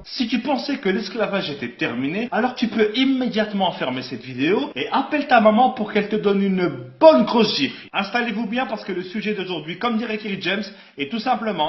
Si tu pensais que l'esclavage était terminé, alors tu peux immédiatement fermer cette vidéo et appelle ta maman pour qu'elle te donne une bonne grosse gifle. Installez-vous bien parce que le sujet d'aujourd'hui, comme dirait Kerry James, est tout simplement...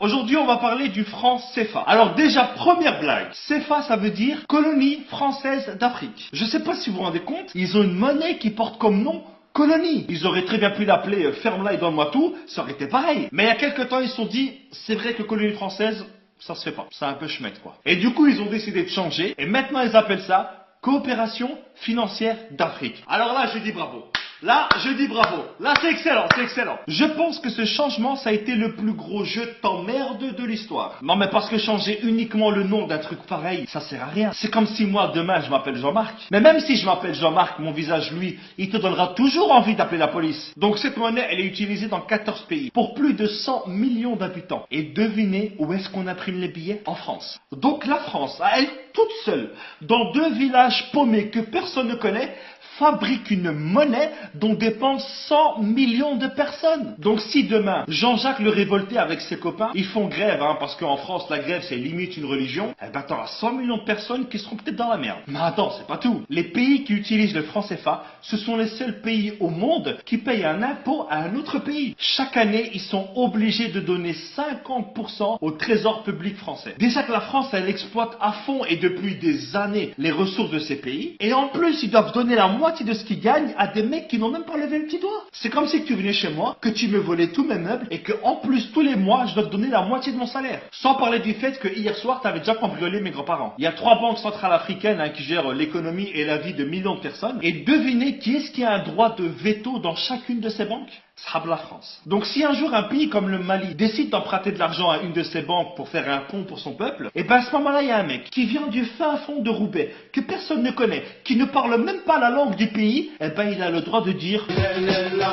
Aujourd'hui, on va parler du franc CFA. Alors déjà, première blague. CFA, ça veut dire colonie française d'Afrique. Je sais pas si vous vous rendez compte, ils ont une monnaie qui porte comme nom colonie. Ils auraient très bien pu l'appeler ferme-la et donne-moi tout, ça aurait été pareil. Mais il y a quelques temps, ils se sont dit, c'est vrai que colonie française... ça se fait pas, c'est un peu chmette quoi. Et du coup ils ont décidé de changer, et maintenant ils appellent ça coopération financière d'Afrique. Alors là je dis bravo. Là, je dis bravo. Là, c'est excellent, c'est excellent. Je pense que ce changement, ça a été le plus gros jeu de t'emmerde de l'histoire. Non, mais parce que changer uniquement le nom d'un truc pareil, ça sert à rien. C'est comme si moi, demain, je m'appelle Jean-Marc. Mais même si je m'appelle Jean-Marc, mon visage, lui, il te donnera toujours envie d'appeler la police. Donc cette monnaie, elle est utilisée dans 14 pays, pour plus de 100 millions d'habitants. Et devinez où est-ce qu'on imprime les billets? En France. Donc la France, à elle toute seule, dans 2 villages paumés que personne ne connaît, fabrique une monnaie dont dépendent 100 millions de personnes. Donc si demain, Jean-Jacques le Révolté avec ses copains, ils font grève, parce qu'en France, la grève, c'est limite une religion, eh ben t'auras 100 millions de personnes qui seront peut-être dans la merde. Mais attends, c'est pas tout. Les pays qui utilisent le franc CFA, ce sont les seuls pays au monde qui payent un impôt à un autre pays. Chaque année, ils sont obligés de donner 50% au trésor public français. Déjà que la France, elle exploite à fond et depuis des années les ressources de ces pays, et en plus, ils doivent donner la moitié de ce qu'ils gagnent à des mecs qui n'ont même pas levé le petit doigt. C'est comme si tu venais chez moi, que tu me volais tous mes meubles et que en plus tous les mois je dois te donner la moitié de mon salaire. Sans parler du fait que hier soir tu avais déjà cambriolé mes grands-parents. Il y a 3 banques centrales africaines qui gèrent l'économie et la vie de millions de personnes. Et devinez qui est-ce qui a un droit de veto dans chacune de ces banques? Sera la France. Donc si un jour un pays comme le Mali décide d'emprunter de l'argent à une de ces banques pour faire un pont pour son peuple, et ben à ce moment-là il y a un mec qui vient du fin fond de Roubaix, que personne ne connaît, qui ne parle même pas la langue du pays, et ben il a le droit de dire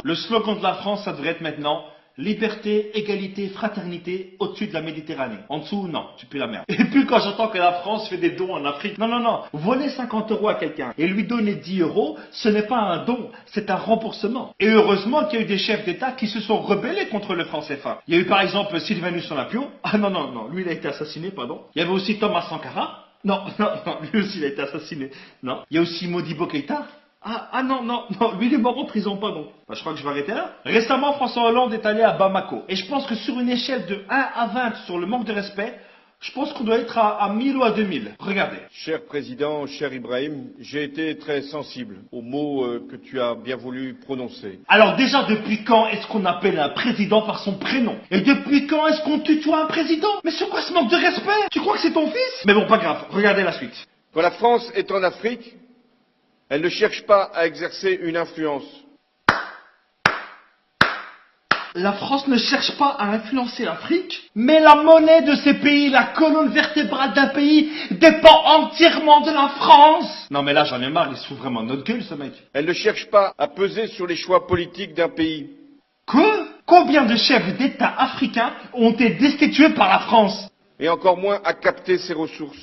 le slogan de la France ça devrait être maintenant liberté, égalité, fraternité au-dessus de la Méditerranée. En dessous, non, tu pues la merde. Et puis quand j'entends que la France fait des dons en Afrique, non, voler 50 € à quelqu'un et lui donner 10 €, ce n'est pas un don, c'est un remboursement. Et heureusement qu'il y a eu des chefs d'État qui se sont rebellés contre le franc CFA. Il y a eu par exemple Sylvanus Olympio, non, lui il a été assassiné, pardon. Il y avait aussi Thomas Sankara, non, lui aussi il a été assassiné, non. Il y a aussi Modibo Keïta. Non, lui il est mort en prison, pardon. Je crois que je vais arrêter là. Récemment, François Hollande est allé à Bamako. Et je pense que sur une échelle de 1 à 20 sur le manque de respect, je pense qu'on doit être à 1000 ou à 2000. Regardez. Cher Président, cher Ibrahim, j'ai été très sensible aux mots que tu as bien voulu prononcer. Alors déjà, depuis quand est-ce qu'on appelle un président par son prénom? Et depuis quand est-ce qu'on tutoie un président? Mais c'est quoi ce manque de respect? Tu crois que c'est ton fils? Mais bon, pas grave. Regardez la suite. Quand la France est en Afrique, elle ne cherche pas à exercer une influence. La France ne cherche pas à influencer l'Afrique, mais la monnaie de ces pays, la colonne vertébrale d'un pays, dépend entièrement de la France. Non mais là j'en ai marre, il se fout vraiment de notre gueule ce mec. Elle ne cherche pas à peser sur les choix politiques d'un pays. Quoi? Combien de chefs d'État africains ont été destitués par la France? Et encore moins à capter ses ressources.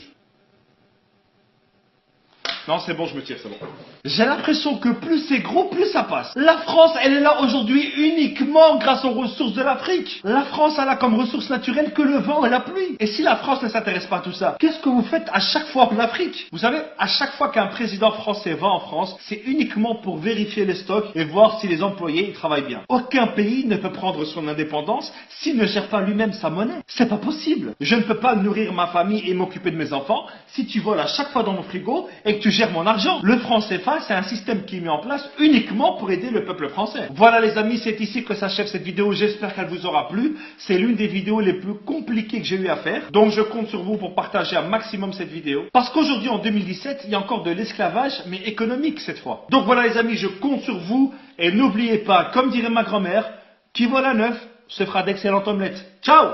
Non, c'est bon, je me tire, c'est bon. J'ai l'impression que plus c'est gros, plus ça passe. La France, elle est là aujourd'hui uniquement grâce aux ressources de l'Afrique. La France, elle a comme ressource naturelle que le vent et la pluie. Et si la France ne s'intéresse pas à tout ça, qu'est-ce que vous faites à chaque fois en Afrique? Vous savez, à chaque fois qu'un président français va en France, c'est uniquement pour vérifier les stocks et voir si les employés travaillent bien. Aucun pays ne peut prendre son indépendance s'il ne gère pas lui-même sa monnaie. C'est pas possible. Je ne peux pas nourrir ma famille et m'occuper de mes enfants si tu voles à chaque fois dans mon frigo et que tu gères mon argent. Le franc CFA, c'est un système qui est mis en place uniquement pour aider le peuple français. Voilà les amis, c'est ici que s'achève cette vidéo. J'espère qu'elle vous aura plu. C'est l'une des vidéos les plus compliquées que j'ai eu à faire. Donc je compte sur vous pour partager un maximum cette vidéo. Parce qu'aujourd'hui, en 2017, il y a encore de l'esclavage, mais économique cette fois. Donc voilà les amis, je compte sur vous. Et n'oubliez pas, comme dirait ma grand-mère, qui vole à neuf se fera d'excellentes omelettes. Ciao!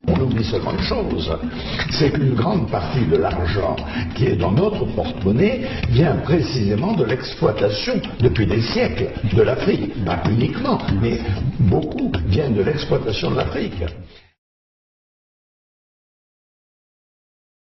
On oublie seulement une chose, c'est qu'une grande partie de l'argent qui est dans notre porte-monnaie vient précisément de l'exploitation, depuis des siècles, de l'Afrique. Pas uniquement, mais beaucoup vient de l'exploitation de l'Afrique.